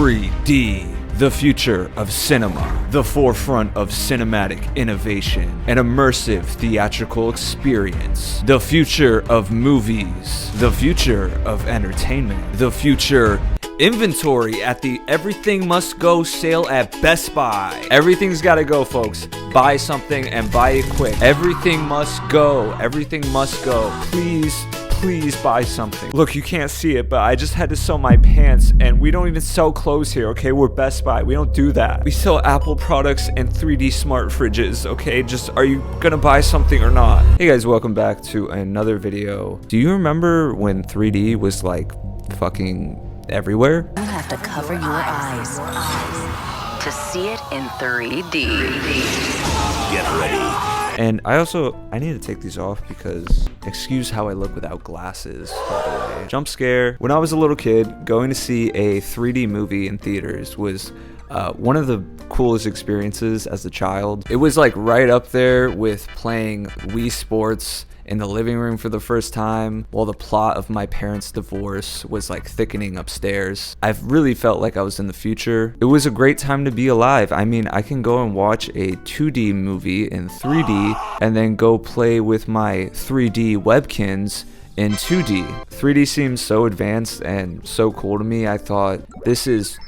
3D, the future of cinema, the forefront of cinematic innovation, an immersive theatrical experience, the future of movies, the future of entertainment, the future inventory at the Everything Must Go sale at Best Buy. Everything's gotta go, folks. Buy something and buy it quick. Everything must go. Everything must go. Please buy something. Look, you can't see it, but I just had to sew my pants, and we don't even sell clothes here, okay? We're Best Buy. We don't do that. We sell Apple products and 3D smart fridges, okay? Just, are you gonna buy something or not? Hey guys, welcome back to another video. Do you remember when 3D was like fucking everywhere? You have to cover your eyes to see it in 3D. Get ready. And I need to take these off because excuse how I look without glasses, by the way. Jump scare. When I was a little kid, going to see a 3D movie in theaters was one of the coolest experiences as a child. It was like right up there with playing Wii Sports in the living room for the first time while the plot of my parents' divorce was like thickening upstairs. I've really felt like I was in the future. It was a great time to be alive. I mean, I can go and watch a 2D movie in 3D and then go play with my 3D webkins in 2D. 3D seems so advanced and so cool to me. I thought, this is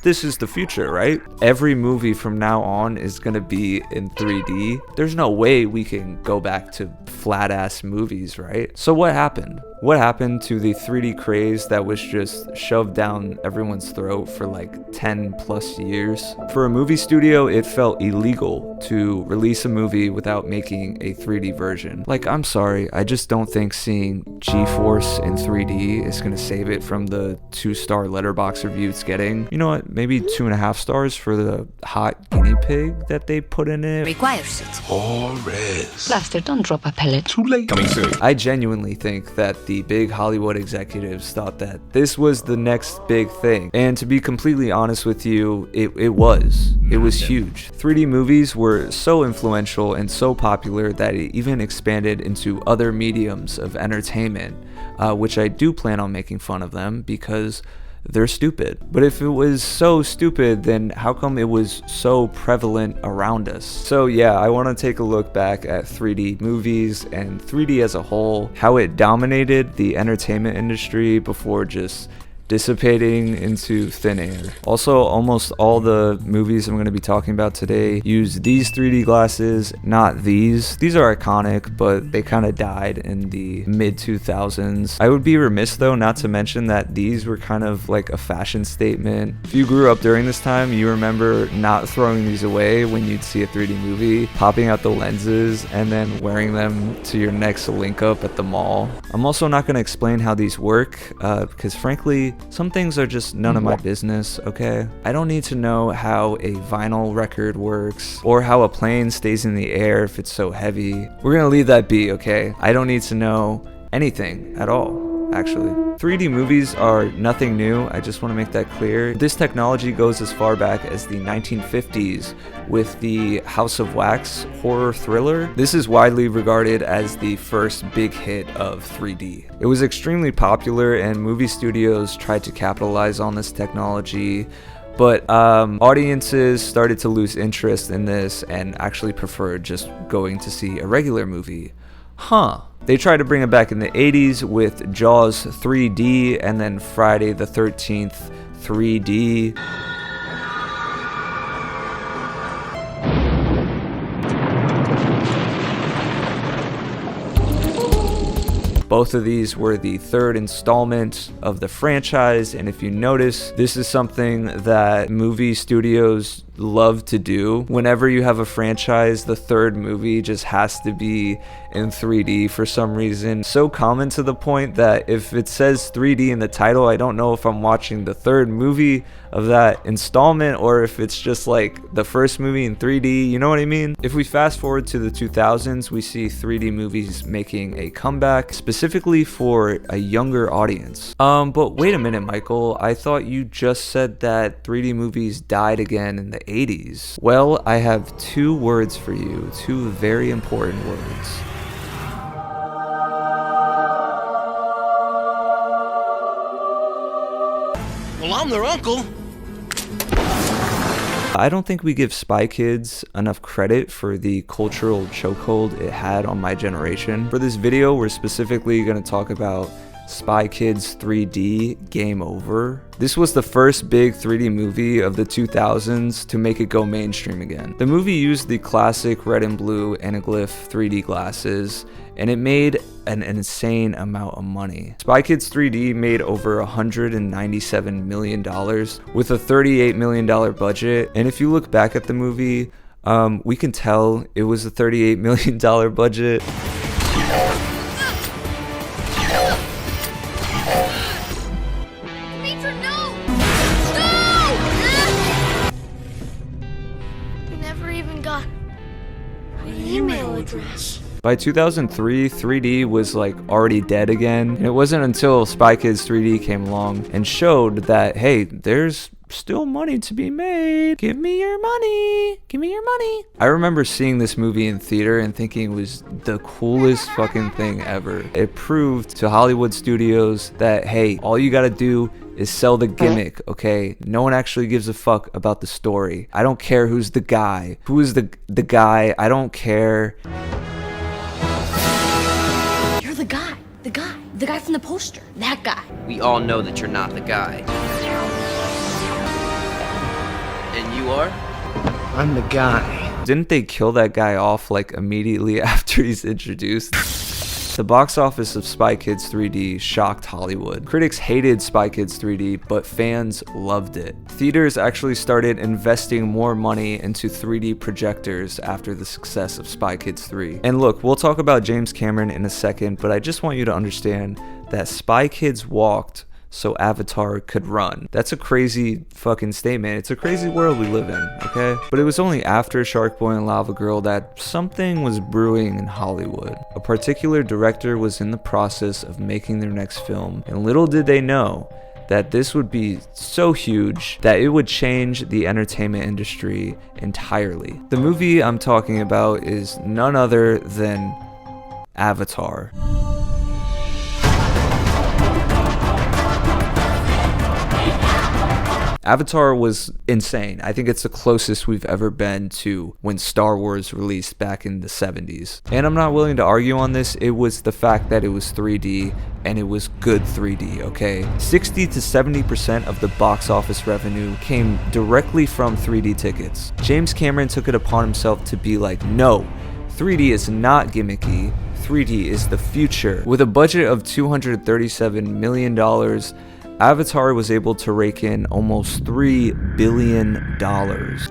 the future, right? Every movie from now on is gonna be in 3D. There's no way we can go back to flat ass movies, right? So what happened? What happened to the 3D craze that was just shoved down everyone's throat for like 10 plus years? For a movie studio, it felt illegal to release a movie without making a 3D version. Like, I'm sorry, I just don't think seeing G-Force in 3D is gonna save it from the 2-star letterbox review it's getting. You know what? Maybe 2.5 stars for the hot guinea pig that they put in it. Requires it. Or res. Blaster, don't drop a pellet. Too late. Coming soon. I genuinely think that the big Hollywood executives thought that this was the next big thing. And to be completely honest with you, it was. It was huge. 3D movies were so influential and so popular that it even expanded into other mediums of entertainment, which I do plan on making fun of them because they're stupid. But if it was so stupid, then how come it was so prevalent around us? So yeah, I want to take a look back at 3D movies and 3D as a whole, how it dominated the entertainment industry before just dissipating into thin air. Also, almost all the movies I'm going to be talking about today use these 3D glasses, not these. These are iconic, but they kind of died in the mid 2000s. I would be remiss though not to mention that these were kind of like a fashion statement. If you grew up during this time, you remember not throwing these away when you'd see a 3D movie, popping out the lenses and then wearing them to your next link up at the mall. I'm also not going to explain how these work because frankly, some things are just none of my business, okay? I don't need to know how a vinyl record works or how a plane stays in the air if it's so heavy. We're gonna leave that be, okay? I don't need to know anything at all, actually. 3D movies are nothing new, I just want to make that clear. This technology goes as far back as the 1950s with the House of Wax horror thriller. This is widely regarded as the first big hit of 3D. It was extremely popular and movie studios tried to capitalize on this technology, but audiences started to lose interest in this and actually preferred just going to see a regular movie. They tried to bring it back in the 80s with Jaws 3D and then Friday the 13th 3D. Both of these were the third installment of the franchise, and if you notice, this is something that movie studios love to do. Whenever you have a franchise, the third movie just has to be in 3D for some reason. So common to the point that if it says 3D in the title, I don't know if I'm watching the third movie of that installment or if it's just like the first movie in 3D, you know what I mean? If we fast forward to the 2000s, we see 3D movies making a comeback, specifically for a younger audience. But wait a minute, Michael, I thought you just said that 3D movies died again in the 80s. Well, I have two words for you, two very important words. Well, I'm their uncle. I don't think we give Spy Kids enough credit for the cultural chokehold it had on my generation. For this video, we're specifically going to talk about Spy Kids 3D Game Over. This was the first big 3D movie of the 2000s to make it go mainstream again. The movie used the classic red and blue anaglyph 3D glasses, and it made an insane amount of money. Spy Kids 3D made over $197 million with a $38 million budget, and if you look back at the movie, we can tell it was a $38 million budget. Email address. By 2003, 3D was like already dead again, and it wasn't until Spy Kids 3D came along and showed that, hey, there's still money to be made. Give me your money. Give me your money. I remember seeing this movie in theater and thinking it was the coolest fucking thing ever. It proved to Hollywood studios that, hey, all you gotta do is sell the gimmick, okay? No one actually gives a fuck about the story. I don't care who's the guy. Who is the guy? I don't care. You're the guy. The guy from the poster. That guy. We all know that you're not the guy. And you are? I'm the guy. Didn't they kill that guy off like immediately after he's introduced? The box office of Spy Kids 3D shocked Hollywood. Critics hated Spy Kids 3D, but fans loved it. Theaters actually started investing more money into 3D projectors after the success of Spy Kids 3. And look, we'll talk about James Cameron in a second, but I just want you to understand that Spy Kids walked so Avatar could run. That's a crazy fucking statement. It's a crazy world we live in, okay? But it was only after Shark Boy and Lava Girl that something was brewing in Hollywood. A particular director was in the process of making their next film, and little did they know that this would be so huge that it would change the entertainment industry entirely. The movie I'm talking about is none other than Avatar. Avatar was insane. I think it's the closest we've ever been to when Star Wars released back in the 70s. And I'm not willing to argue on this. It was the fact that it was 3D and it was good 3D, okay? 60 to 70% of the box office revenue came directly from 3D tickets. James Cameron took it upon himself to be like, no, 3D is not gimmicky. 3D is the future. With a budget of $237 million, Avatar was able to rake in almost $3 billion.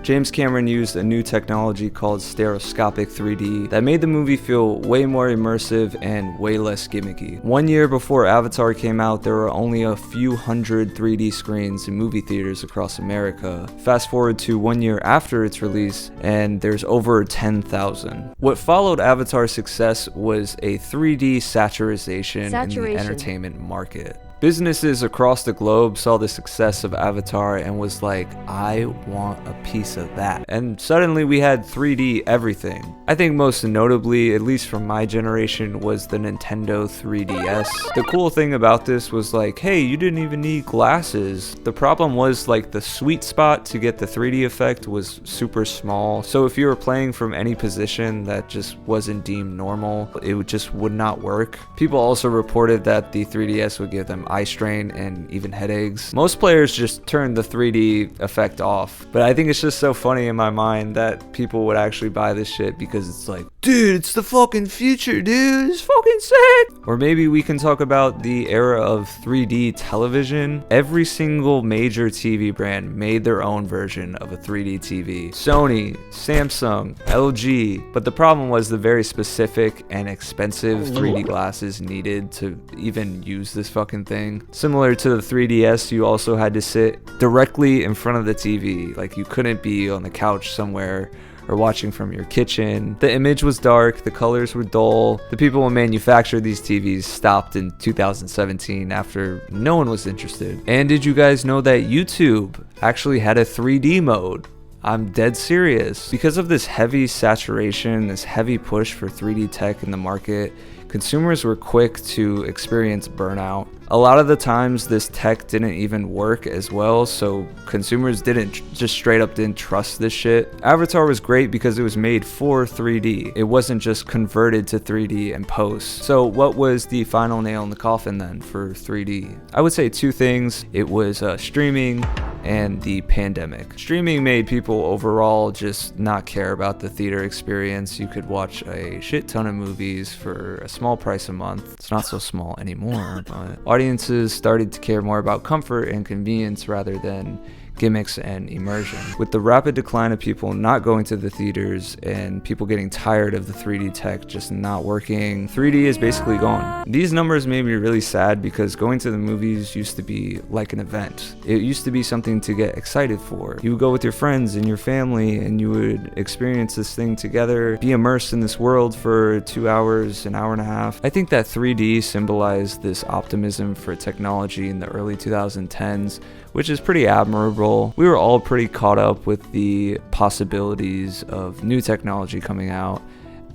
James Cameron used a new technology called stereoscopic 3D that made the movie feel way more immersive and way less gimmicky. 1 year before Avatar came out, there were only a few hundred 3D screens in movie theaters across America. Fast forward to 1 year after its release, and there's over 10,000. What followed Avatar's success was a 3D saturation in the entertainment market. Businesses across the globe saw the success of Avatar and was like, I want a piece of that. And suddenly we had 3D everything. I think most notably, at least from my generation, was the Nintendo 3DS. The cool thing about this was like, hey, you didn't even need glasses. The problem was like the sweet spot to get the 3D effect was super small. So if you were playing from any position that just wasn't deemed normal, it just would not work. People also reported that the 3DS would give them eye strain and even headaches. Most players just turned the 3D effect off, but I think it's just so funny in my mind that people would actually buy this shit because it's like, dude, it's the fucking future, dude, it's fucking sick. Or maybe we can talk about the era of 3D television. Every single major TV brand made their own version of a 3D TV. Sony, Samsung, LG, but the problem was the very specific and expensive 3D glasses needed to even use this fucking thing. Similar to the 3DS, you also had to sit directly in front of the TV. Like, you couldn't be on the couch somewhere or watching from your kitchen. The image was dark, the colors were dull. The people who manufactured these TVs stopped in 2017 after no one was interested. And did you guys know that YouTube actually had a 3D mode? I'm dead serious. Because of this heavy saturation, this heavy push for 3D tech in the market, consumers were quick to experience burnout. A lot of the times this tech didn't even work as well, so consumers just straight up didn't trust this shit. Avatar was great because it was made for 3D. It wasn't just converted to 3D and post. So what was the final nail in the coffin then for 3D? I would say two things. It was streaming and the pandemic. Streaming made people overall just not care about the theater experience. You could watch a shit ton of movies for a small price a month. It's not so small anymore, but audiences started to care more about comfort and convenience rather than gimmicks and immersion. With the rapid decline of people not going to the theaters and people getting tired of the 3D tech just not working, 3D is basically gone. These numbers made me really sad because going to the movies used to be like an event. It used to be something to get excited for. You would go with your friends and your family and you would experience this thing together, be immersed in this world for 2 hours, an hour and a half. I think that 3D symbolized this optimism for technology in the early 2010s, which is pretty admirable. We were all pretty caught up with the possibilities of new technology coming out,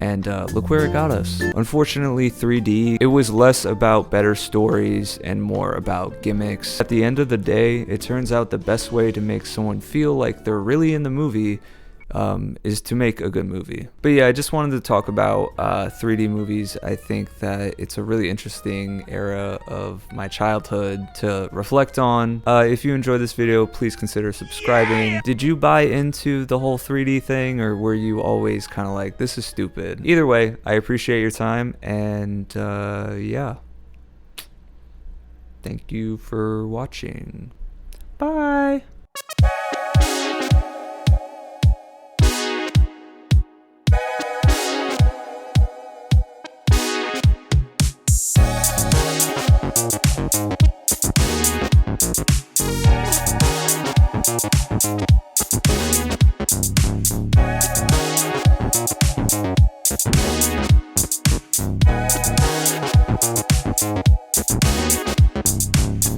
and look where it got us. Unfortunately, 3D, it was less about better stories and more about gimmicks. At the end of the day, it turns out the best way to make someone feel like they're really in the movie is to make a good movie. But yeah, I just wanted to talk about 3D movies. I think that it's a really interesting era of my childhood to reflect on. If you enjoyed this video, please consider subscribing. Did you buy into the whole 3D thing, or were you always kind of like, this is stupid? Either way, I appreciate your time, and yeah. Thank you for watching. Bye!